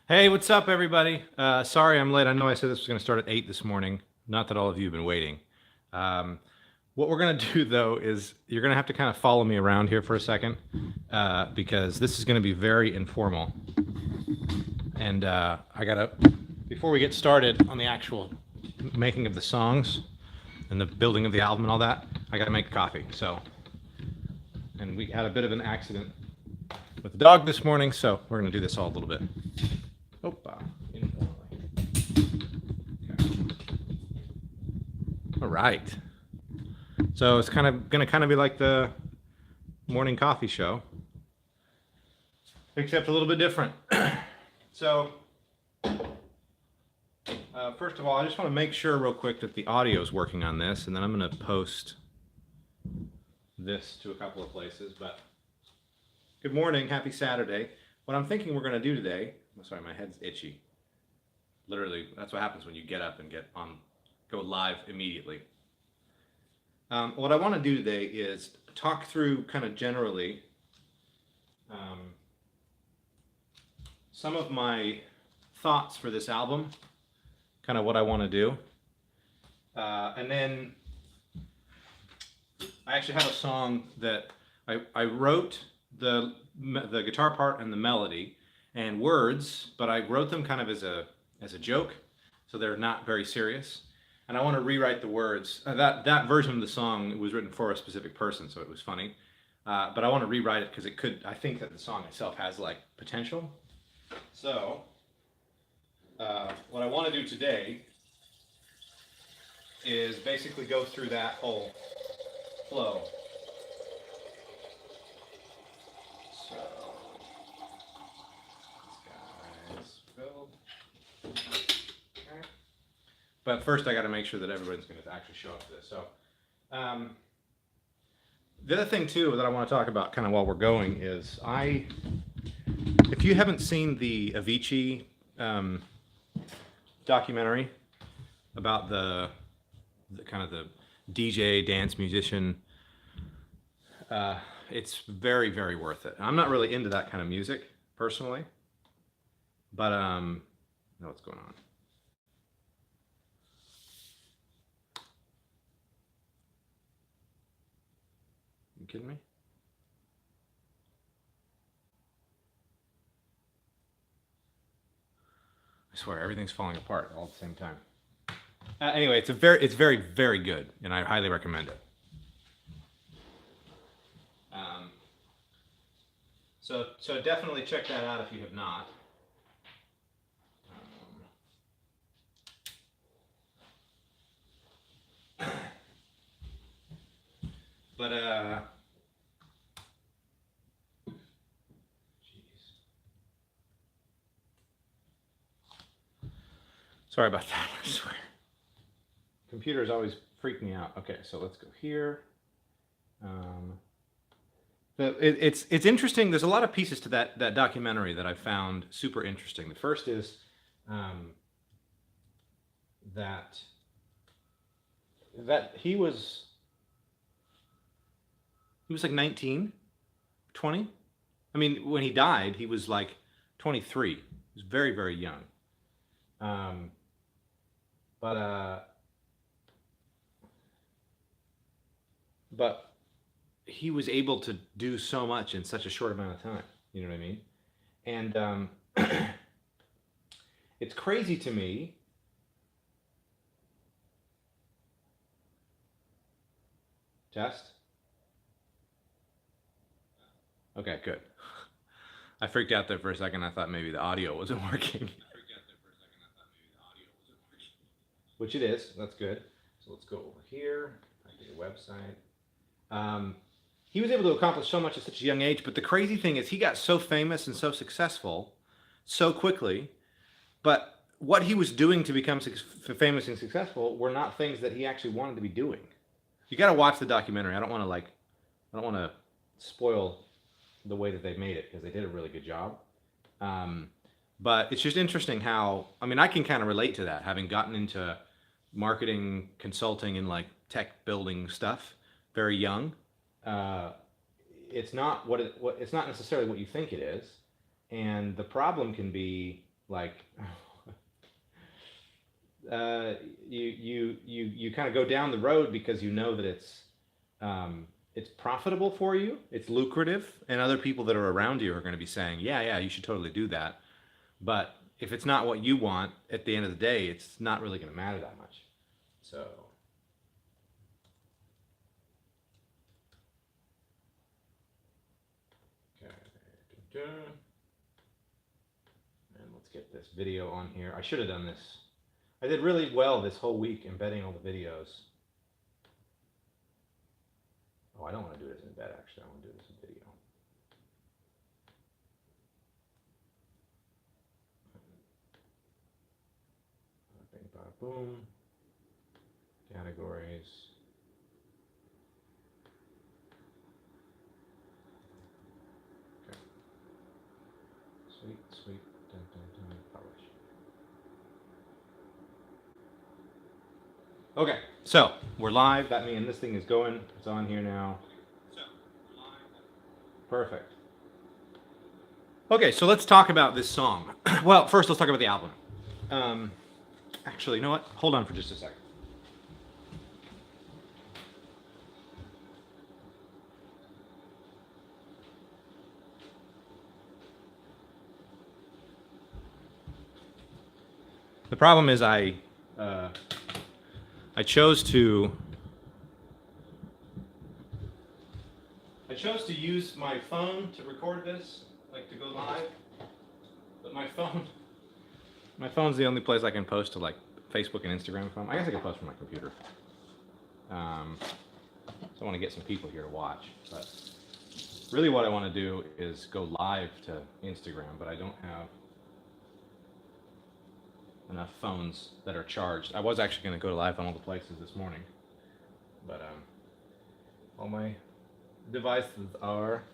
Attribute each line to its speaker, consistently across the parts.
Speaker 1: Hey, what's up, everybody? Sorry I'm late. I know I said this was going to start at 8 this morning. Not that all of you have been waiting. Um, what we're going to do, though, is you're going to have to kind of follow me around here for a second because this is going to be very informal. And I got to, before we get started on the actual making of the songs and the building of the album and all that, I got to make coffee. And we had a bit of an accident with the dog this morning, so we're going to do this all a little bit. Opa. All right. So it's gonna be like the morning coffee show, except a little bit different. So first of all, I just want to make sure real quick that the audio is working on this, and then I'm gonna post this to a couple of places. But good morning, happy Saturday. What I'm thinking we're gonna do today. Sorry, my head's itchy. Literally, that's what happens when you get up and go live immediately. What I want to do today is talk through kind of generally some of my thoughts for this album, kind of what I want to do. And then I actually have a song that I wrote the guitar part and the melody and words, but I wrote them kind of as a joke, so they're not very serious. And I want to rewrite the words. That version of the song was written for a specific person, so it was funny. But I want to rewrite it because I think that the song itself has like potential. So what I want to do today is basically go through that whole flow. So guys build. Okay. But first, I got to make sure that everybody's going to actually show up to this. So, the other thing too that I want to talk about, kind of while we're going, is if you haven't seen the Avicii documentary about the kind of the DJ dance musician, it's very, very worth it. I'm not really into that kind of music personally, but I know what's going on. You kidding me? I swear everything's falling apart all at the same time. Anyway, it's very, very good, and I highly recommend it. So definitely check that out if you have not. But sorry about that. I swear. Computers always freak me out. Okay, so let's go here. It's interesting. There's a lot of pieces to that documentary that I found super interesting. The first is that he was like 19, 20. I mean, when he died, he was like 23. He was very, very young. But he was able to do so much in such a short amount of time. You know what I mean? And it's crazy to me. Test. Okay, good. I freaked out there for a second. I thought maybe the audio wasn't working. Which it is. That's good. So let's go over here. I get a website. He was able to accomplish so much at such a young age, but the crazy thing is he got so famous and so successful so quickly, but what he was doing to become famous and successful were not things that he actually wanted to be doing. You got to watch the documentary. I don't want to spoil the way that they made it because they did a really good job. But it's just interesting how, I mean, I can kind of relate to that, having gotten into marketing, consulting, and like tech building stuff very young. It's not it's not necessarily what you think it is, and the problem can be like you kind of go down the road because you know that it's profitable for you, it's lucrative, and other people that are around you are going to be saying, yeah, you should totally do that. But if it's not what you want, at the end of the day, it's not really going to matter that much. So, okay. And let's get this video on here. I should have done this. I did really well this whole week embedding all the videos. Oh, I don't want to do this in embed, actually. I want to do this in video. Bing, bada, boom. Categories. Okay. Sweet. Dun, dun, dun. Publish. Okay, so we're live. That means this thing is going. It's on here now. Perfect. Okay, so let's talk about this song. Well, first let's talk about the album. Actually, you know what? Hold on for just a second. The problem is I chose to use my phone to record this, like to go live. But my phone's the only place I can post to, like Facebook and Instagram from. I guess I can post from my computer. So I want to get some people here to watch. But really what I want to do is go live to Instagram, but I don't have enough phones that are charged. I was actually going to go live on all the places this morning, but all my devices are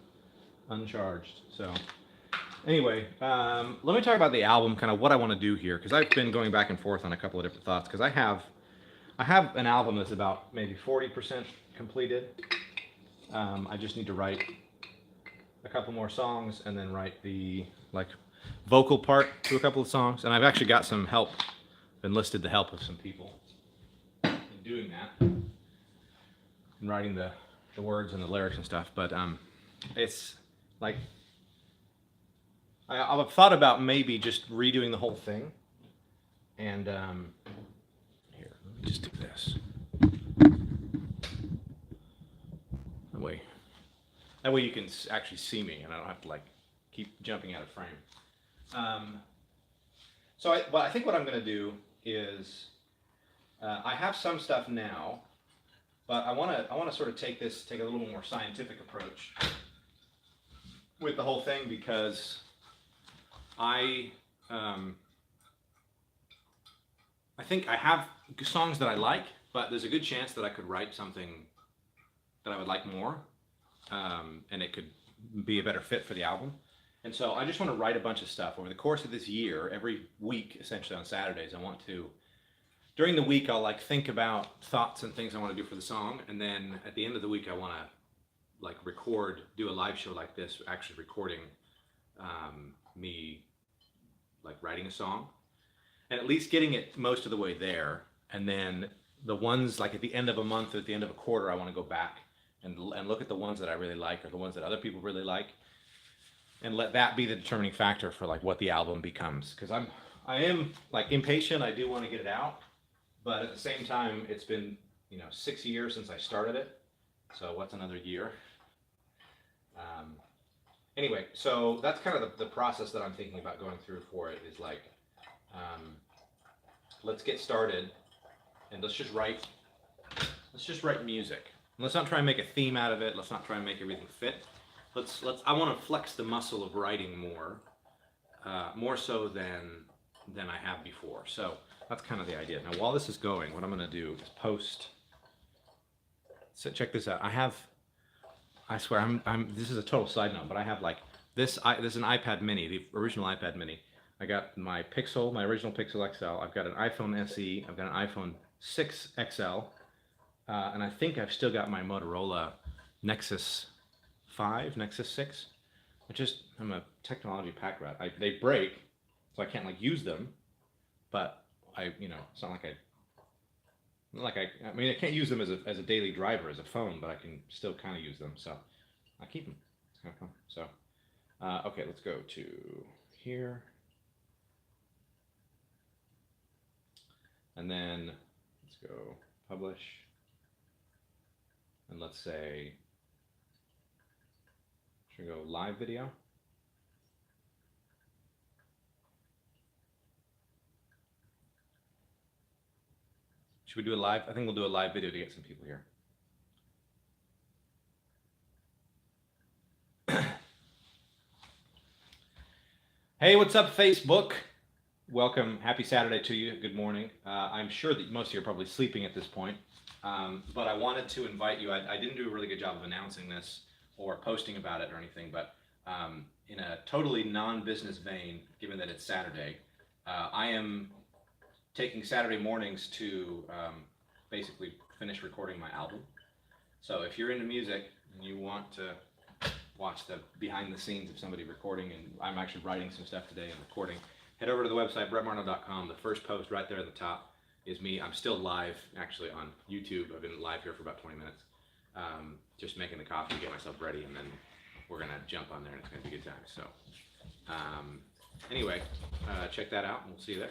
Speaker 1: uncharged. So anyway, let me talk about the album, kind of what I want to do here, because I've been going back and forth on a couple of different thoughts, because I have an album that's about maybe 40% completed. I just need to write a couple more songs and then write the vocal part to a couple of songs, and I've actually got some help, enlisted the help of some people in doing that, and writing the words and the lyrics and stuff. But it's like I've thought about maybe just redoing the whole thing, and here, let me just do this. That way you can actually see me, and I don't have to keep jumping out of frame. So I think what I'm going to do is I have some stuff now, but I want to sort of take a little more scientific approach with the whole thing, because I think I have songs that I like, but there's a good chance that I could write something that I would like more, and it could be a better fit for the album. And so I just want to write a bunch of stuff over the course of this year. Every week, essentially on Saturdays, I want to, during the week, I'll think about thoughts and things I want to do for the song, and then at the end of the week I want to record, do a live show like this, actually recording me writing a song, and at least getting it most of the way there. And then the ones at the end of a month or at the end of a quarter, I want to go back and look at the ones that I really like, or the ones that other people really like, and let that be the determining factor for what the album becomes. Because I am impatient. I do want to get it out, but at the same time, it's been 6 years since I started it. So what's another year? Anyway, so that's kind of the process that I'm thinking about going through for it. Is let's get started, and let's just write music. Let's not try and make a theme out of it. Let's not try and make everything fit. I want to flex the muscle of writing more so than I have before. So that's kind of the idea. Now, while this is going, what I'm going to do is post. So check this out. I swear, this is a total side note, but I have this is an iPad mini, the original iPad mini. I got my Pixel, my original Pixel XL. I've got an iPhone SE. I've got an iPhone 6 XL. And I think I've still got my Motorola Nexus 5, Nexus 6. I'm a technology pack rat. They break, so I can't like use them. But it's not like I mean, I can't use them as a daily driver as a phone, but I can still kind of use them. So I keep them. It's kind of fun. So okay, let's go to here, and then let's go publish, and let's say should we go live video. Should we do a live? I think we'll do a live video to get some people here. Hey, what's up, Facebook? Welcome. Happy Saturday to you. Good morning. I'm sure that most of you are probably sleeping at this point, but I wanted to invite you. I didn't do a really good job of announcing this or posting about it or anything, but in a totally non-business vein, given that it's Saturday, I am taking Saturday mornings to basically finish recording my album. So if you're into music and you want to watch the behind the scenes of somebody recording, and I'm actually writing some stuff today and recording, head over to the website, brettmarno.com. The first post right there at the top is me. I'm still live actually on YouTube. I've been live here for about 20 minutes, just making the coffee, get myself ready, and then we're gonna jump on there and it's gonna be a good time. So anyway, check that out and we'll see you there.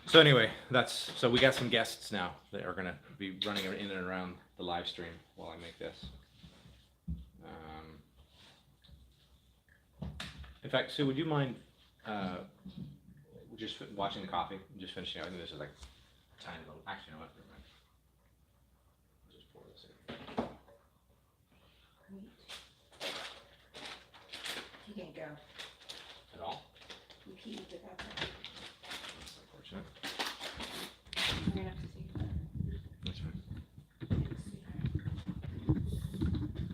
Speaker 1: So anyway, so we got some guests now that are gonna be running in and around the live stream while I make this. In fact, Sue, would you mind just watching the coffee and just finishing out? I think this is like a tiny little. Actually, you know what? Never mind. I'll just pour this in.
Speaker 2: Great. You can't go.
Speaker 1: At all?
Speaker 2: You keep it up there.
Speaker 1: That's unfortunate.
Speaker 2: We're gonna have to see that.
Speaker 1: That's fine.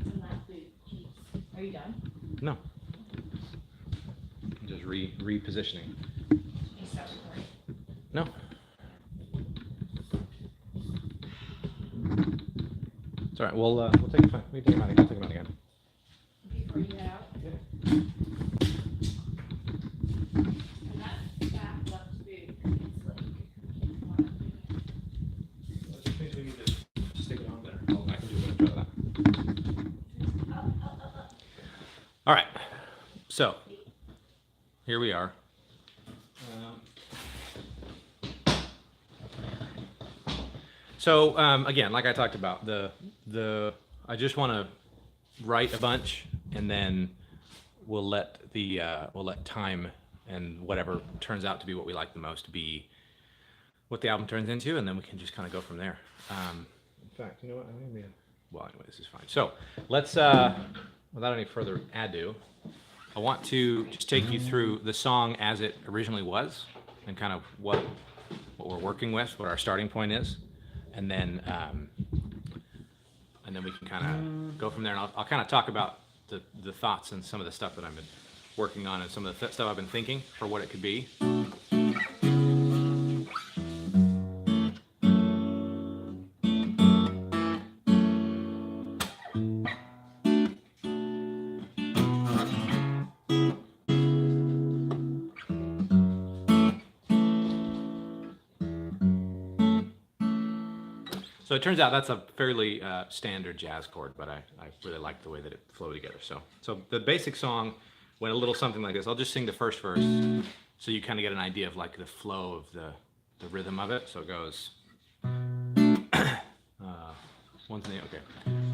Speaker 2: Some last food. Jeez. Are you done?
Speaker 1: No. I'm just repositioning.
Speaker 2: You stop recording.
Speaker 1: No. It's all right. We'll take it. Fine. We can take it out again. I'll take it out again.
Speaker 2: Before you head out.
Speaker 1: Yeah.
Speaker 2: And that left food. It's like.
Speaker 1: It just means we need to stick it on there. I can do a better job of that. All right. So here we are. So again, like I talked about, I just want to write a bunch, and then we'll let time and whatever turns out to be what we like the most be what the album turns into, and then we can just kind of go from there. In fact, you know what? Well, anyway, this is fine. So let's, without any further ado, I want to just take you through the song as it originally was, and kind of what we're working with, what our starting point is, and then we can kind of go from there. And I'll kind of talk about the thoughts and some of the stuff that I've been working on and some of the stuff I've been thinking for what it could be. So it turns out that's a fairly standard jazz chord, but I really like the way that it flowed together. So the basic song went a little something like this. I'll just sing the first verse so you kind of get an idea of like the flow of the rhythm of it. So it goes, one's name, okay.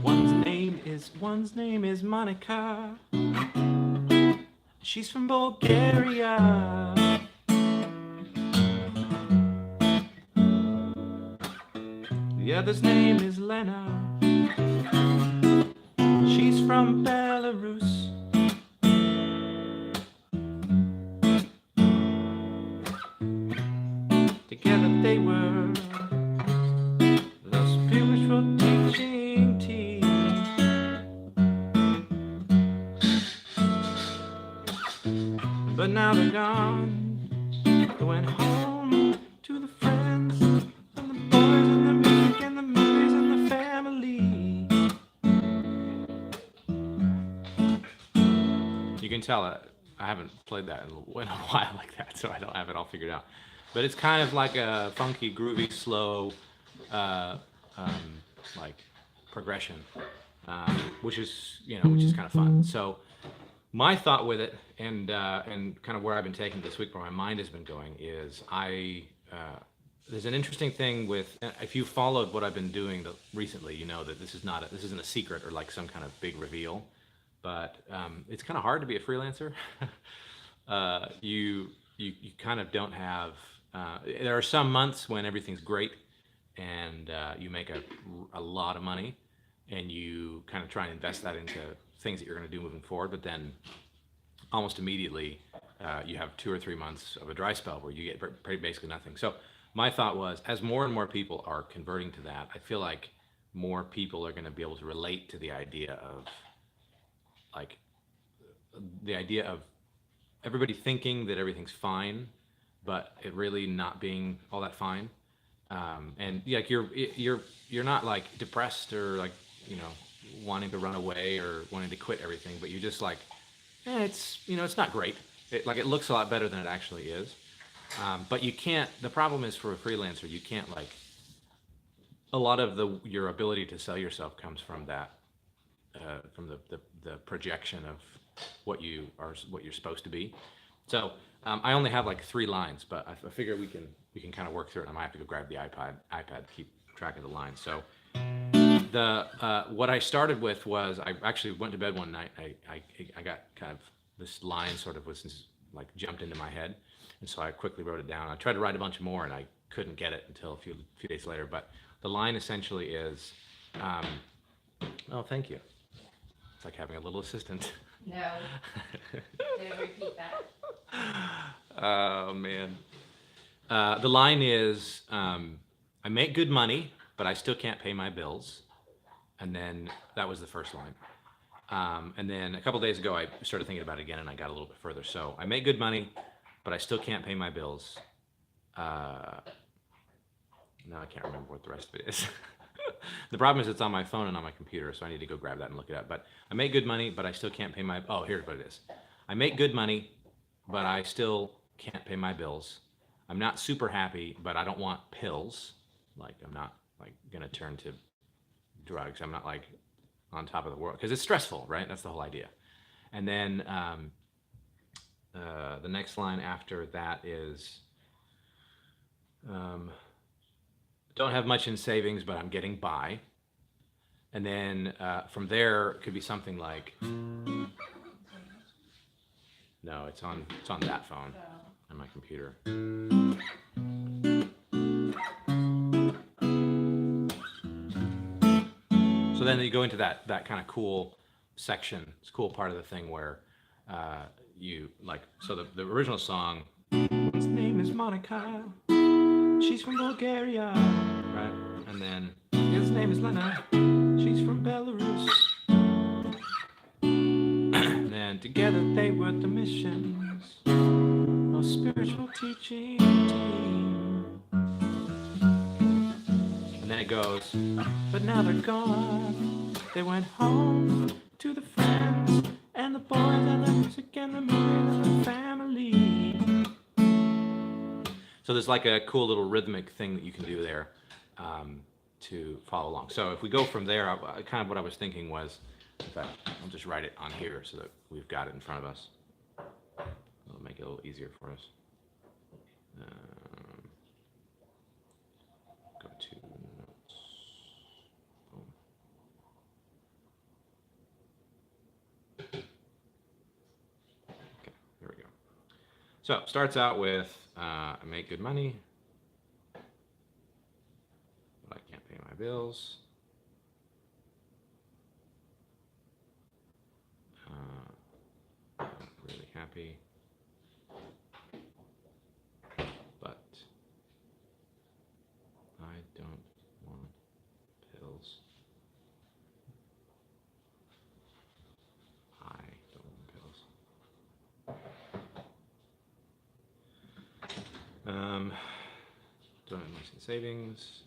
Speaker 1: One's name is Monica. She's from Bulgaria. The other's name is Lena. She's from Belarus. Together they were the spiritual teaching team. But now they're gone. They went home to the friends and the boys and the music and the movies and the family. You can tell I haven't played that in a while like that, so I don't have it all figured out. But it's kind of like a funky, groovy, slow, uh, um, like progression, which is which is kind of fun. So my thought with it, and kind of where I've been taking this week, where my mind has been going, is there's an interesting thing with, if you followed what I've been doing recently, you know that this isn't a secret or like some kind of big reveal, but it's kind of hard to be a freelancer. You kind of don't have. There are some months when everything's great, and you make a lot of money, and you kind of try and invest that into things that you're going to do moving forward. But then almost immediately, you have 2 or 3 months of a dry spell where you get basically nothing. So my thought was, as more and more people are converting to that, I feel like more people are going to be able to relate to the idea of everybody thinking that everything's fine, but it really not being all that fine. And yeah, like you're not like depressed or like wanting to run away or wanting to quit everything, but you're just like, it's not great. It looks a lot better than it actually is. But you can't. The problem is, for a freelancer, you can't a lot of your ability to sell yourself comes from that, from the projection of what you're supposed to be. So I only have like 3 lines, but I figure we can kind of work through it. I might have to go grab the iPad to keep track of the lines. So what I started with was, I actually went to bed one night. I got kind of, this line sort of was like jumped into my head, and so I quickly wrote it down. I tried to write a bunch more, and I couldn't get it until a few days later. But the line essentially is, oh, thank you. It's like having a little assistant.
Speaker 2: No. Did I repeat that?
Speaker 1: Oh man. The line is, I make good money, but I still can't pay my bills. And then that was the first line. And then a couple days ago, I started thinking about it again, and I got a little bit further. So I make good money, but I still can't pay my bills. No, I can't remember what the rest of it is. The problem is it's on my phone and on my computer, so I need to go grab that and look it up. But I make good money, but I still can't pay my. Oh, here's what it is. I make good money, but I still can't pay my bills. I'm not super happy, but I don't want pills. Like, I'm not like gonna turn to drugs. I'm not like on top of the world, because it's stressful, right? That's the whole idea. And then the next line after that is, don't have much in savings, but I'm getting by. And then from there, it could be something like, no, it's on that phone on my computer. So then you go into that kind of cool section. It's a cool part of the thing where you like. So the original song, his name is Monica. She's from Bulgaria, right? And then his name is Lena. She's from Belarus. And then together they were the missions, a spiritual teaching team. And then it goes, but now they're gone. They went home to the friends and the boys and the music and the movie and the family. So there's like a cool little rhythmic thing that you can do there to follow along. So if we go from there, kind of what I was thinking was, in fact, I'll just write it on here so that we've got it in front of us. It'll make it a little easier for us. Go to notes. Boom. Okay, there we go. So it starts out with, I make good money, but I can't pay my bills. I'm really happy, but I don't want pills. I don't want pills. Don't have much in savings.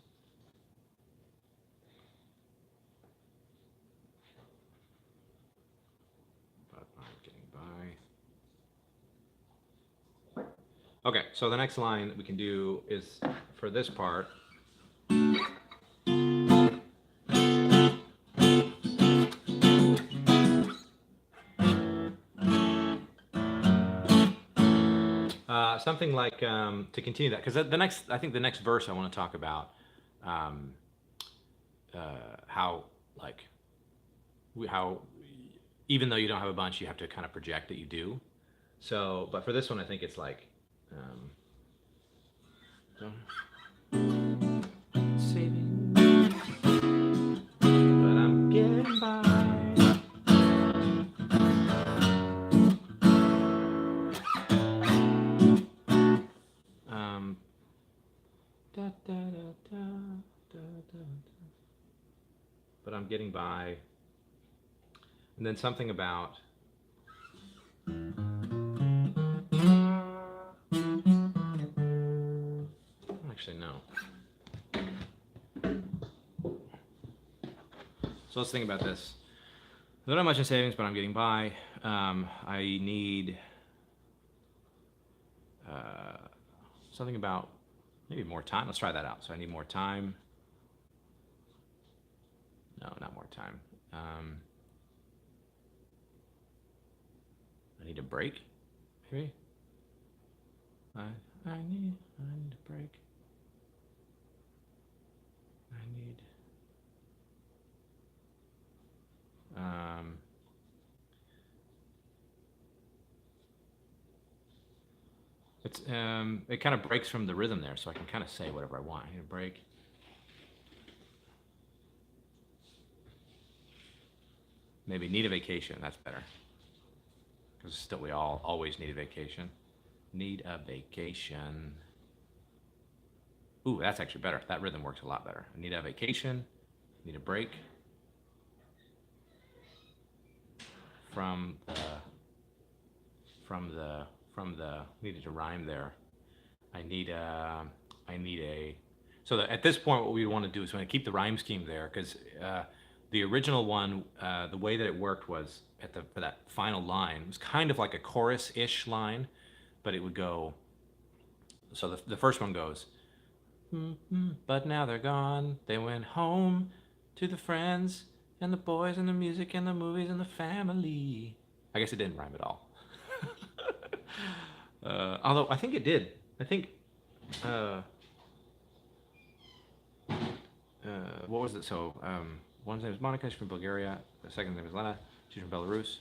Speaker 1: But I'm getting by. Okay, so the next line that we can do is for this part. Something like to continue that, because the next, I think the next verse I want to talk about um, how like how even though you don't have a bunch, you have to kind of project that you do. So, but for this one, I think it's like saving, but I'm getting by. Da, da, da, da, da, da, da. But I'm getting by. And then something about actually no. So let's think about this. I don't have much in savings, but I'm getting by. I need something about maybe more time. Let's try that out. So I need more time. No, not more time. I need a break, maybe. I need a break. I need it's it kind of breaks from the rhythm there, so I can kind of say whatever I want. I need a break. Maybe need a vacation. That's better. Because still, we all always need a vacation. Need a vacation. Ooh, that's actually better. That rhythm works a lot better. I need a vacation. Need a break from the needed to rhyme there. I need a. So that at this point, what we want to do is we want to keep the rhyme scheme there, because the original one, the way that it worked was for that final line, it was kind of like a chorus-ish line, but it would go. So the first one goes, but now they're gone. They went home to the friends and the boys and the music and the movies and the family. I guess it didn't rhyme at all. Although I think it did. I think. What was it? So, one's name is Monica. She's from Bulgaria. The second name is Lena. She's from Belarus.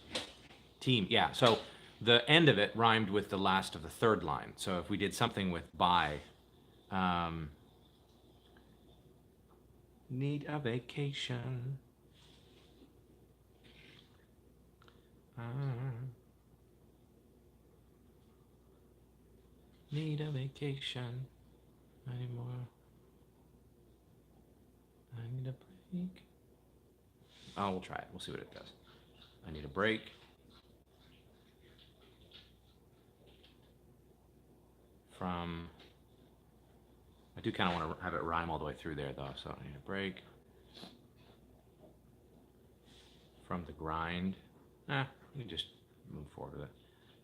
Speaker 1: Team. Yeah. So the end of it rhymed with the last of the third line. So if we did something with by, need a vacation. Need a vacation. I need more. I need a break. Oh, we'll try it. We'll see what it does. I need a break from. I do kind of want to have it rhyme all the way through there, though. So I need a break from the grind. You can just move forward with it.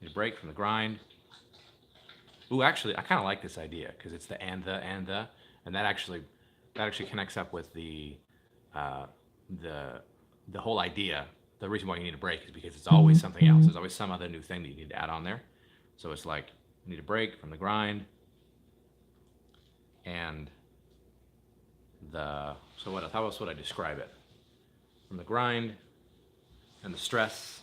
Speaker 1: I need a break from the grind. Ooh, actually, I kind of like this idea because it's the and that actually connects up with the whole idea. The reason why you need a break is because it's always something else. There's always some other new thing that you need to add on there. So it's like you need a break from the grind and so what else? How else would I describe it? From the grind and the stress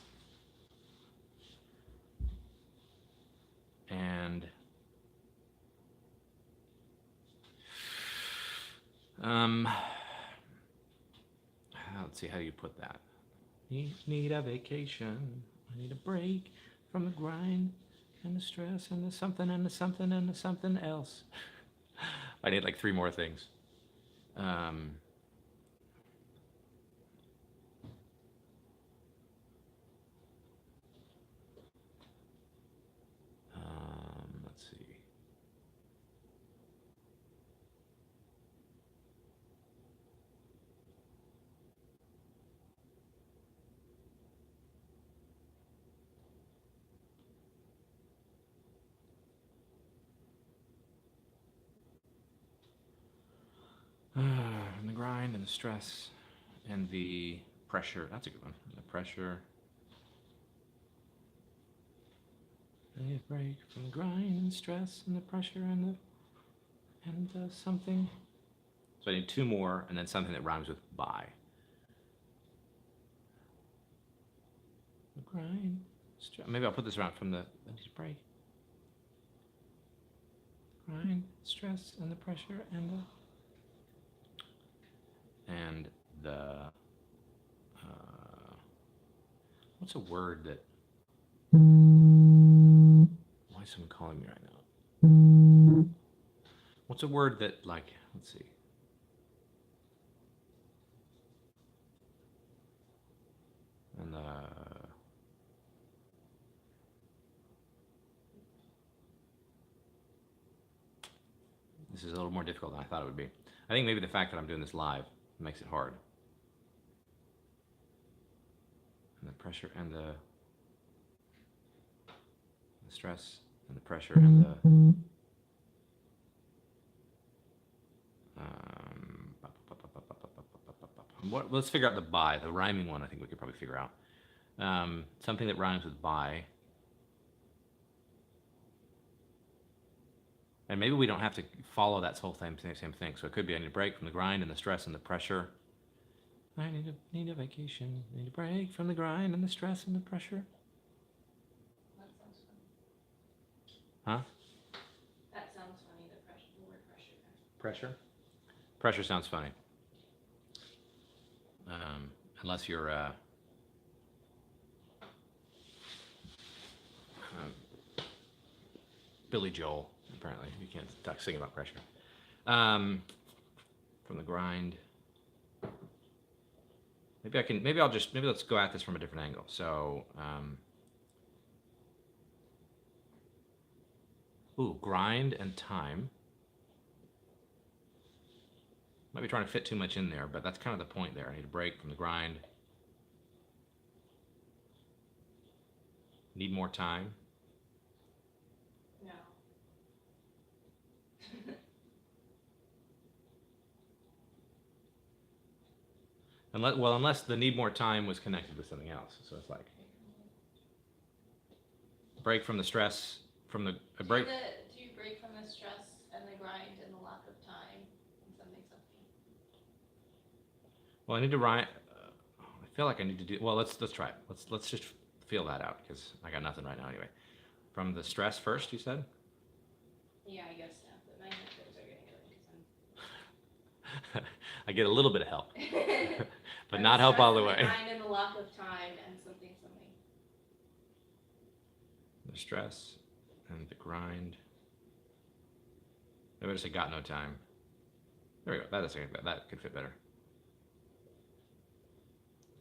Speaker 1: and let's see, how do you put that? Need a vacation. I need a break from the grind and the stress and the something and the something and the something else. I need like 3 more things. Let's see. grind and the stress and the pressure. That's a good one. The pressure. I need a break from the grind and stress and the pressure and something. So I need two more and then something that rhymes with by. The grind. Maybe I'll put this around from the break. Grind, stress, and the pressure, and the what's a word that? Why is someone calling me right now? What's a word that, like? Let's see. And this is a little more difficult than I thought it would be. I think maybe the fact that I'm doing this live makes it hard. And the pressure and the stress and the pressure and the let's figure out the by. The rhyming one I think we could probably figure out. Something that rhymes with by. And maybe we don't have to follow that whole same thing. So it could be I need a break from the grind and the stress and the pressure. I need a vacation. I need a break from the grind and the stress and the pressure.
Speaker 2: That sounds funny.
Speaker 1: Huh?
Speaker 2: That sounds funny, the word pressure.
Speaker 1: Pressure? Pressure sounds funny. Unless you're Billy Joel, apparently. You can't sing about pressure. From the grind. Maybe let's go at this from a different angle. So, grind and time. Might be trying to fit too much in there, but that's kind of the point there. I need a break from the grind. Need more time.
Speaker 2: No.
Speaker 1: Unless the need more time was connected with something else. So it's like break from the stress, from the a break.
Speaker 2: Do you break from the stress and the grind and the lack of time and something?
Speaker 1: Well, I need to write. I feel like I need to do. Well, let's try it. Let's just feel that out because I got nothing right now anyway. From the stress first, you said.
Speaker 2: Yeah, I guess so. But my methods are gonna go into
Speaker 1: I get a little bit of help, but
Speaker 2: From
Speaker 1: not help all the
Speaker 2: stress
Speaker 1: way.
Speaker 2: and the grind and the lack of time and something.
Speaker 1: The stress and the grind. Maybe I just say got no time. There we go. That could fit better.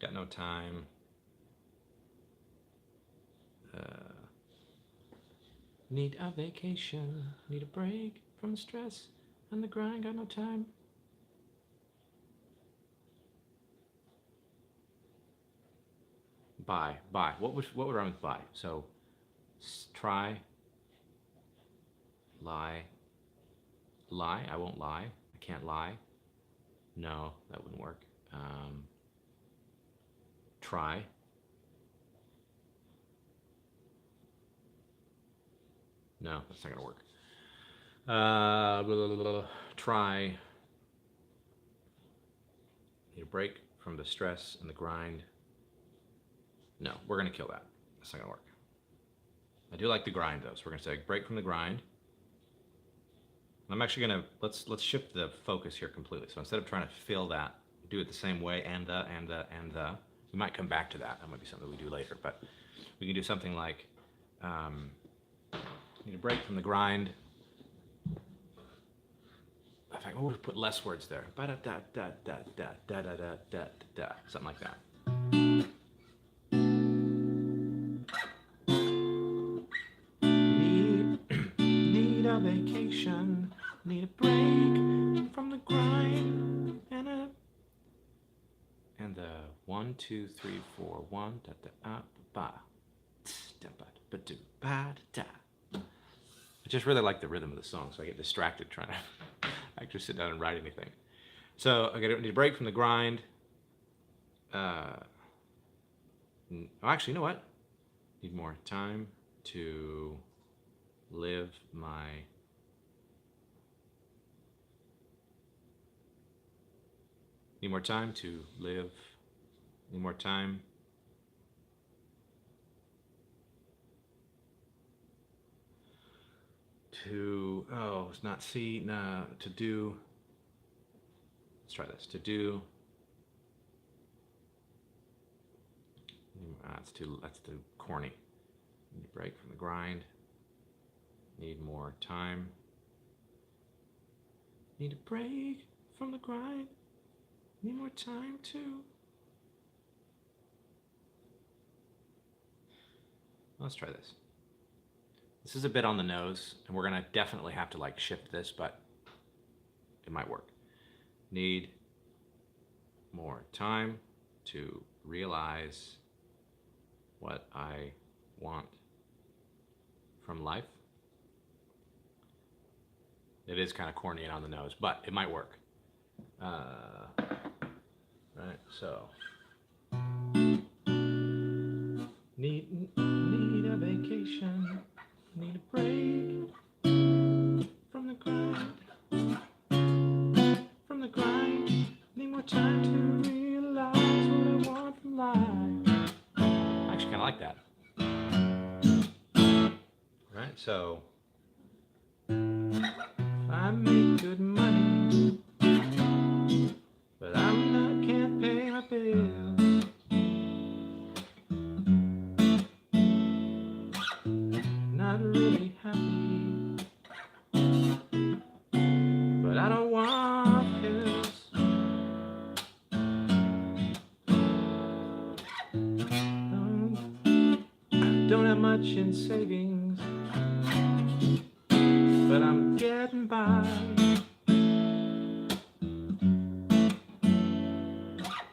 Speaker 1: Got no time. Need a vacation. Need a break from the stress and the grind. Got no time. By. What would rhyme with by? So try. Lie. I won't lie. I can't lie. No, that wouldn't work. Try. No, that's not gonna work. Try. Need a break from the stress and the grind. No, we're gonna kill that. That's not gonna work. I do like the grind though, so we're gonna say break from the grind. I'm actually gonna let's shift the focus here completely. So instead of trying to fill that, do it the same way and the. We might come back to that. That might be something we do later, but we can do something like need a break from the grind. In fact, we'll put less words there. Something like that. Need a vacation. Need a break from the grind and the 1, 2, 3, 4, 1 da da ba da ba ba do ba da. I just really like the rhythm of the song, so I get distracted trying to actually sit down and write anything. So I need a break from the grind. Actually, you know what? Need more time to live my need more time to live. Need more time to it's not see no to do. Let's try this. To do. That's too corny. Need a break from the grind. Need more time. Need a break from the grind. Need more time to. Let's try this. This is a bit on the nose, and we're gonna definitely have to like shift this, but it might work. Need more time to realize what I want from life. It is kind of corny and on the nose, but it might work. Right, so need a vacation, need a break from the grind, need more time to realize what I want from life. I actually kind of like that. Right, so I make good money, but can't pay my bills. Not really happy, but I don't want pills. Don't have much in savings, but I'm getting by.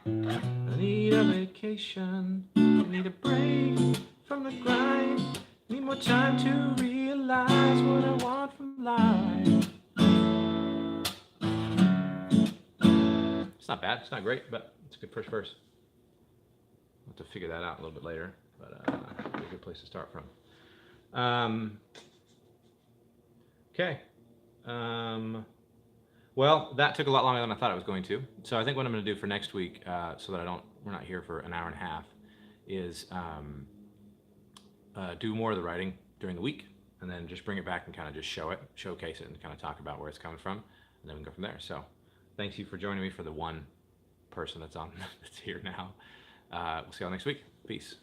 Speaker 1: I need a vacation, I need a break from the grind, need more time to realize what I want from life. It's not bad, it's not great, but it's a good first verse. I'll have to figure that out a little bit later, but a good place to start from. Okay. Well, that took a lot longer than I thought it was going to. So I think what I'm going to do for next week, so that we're not here for an hour and a half, is do more of the writing during the week, and then just bring it back and kind of just showcase it, and kind of talk about where it's coming from, and then we can go from there. So, thanks you for joining me for the one person that's here now. We'll see y'all next week. Peace.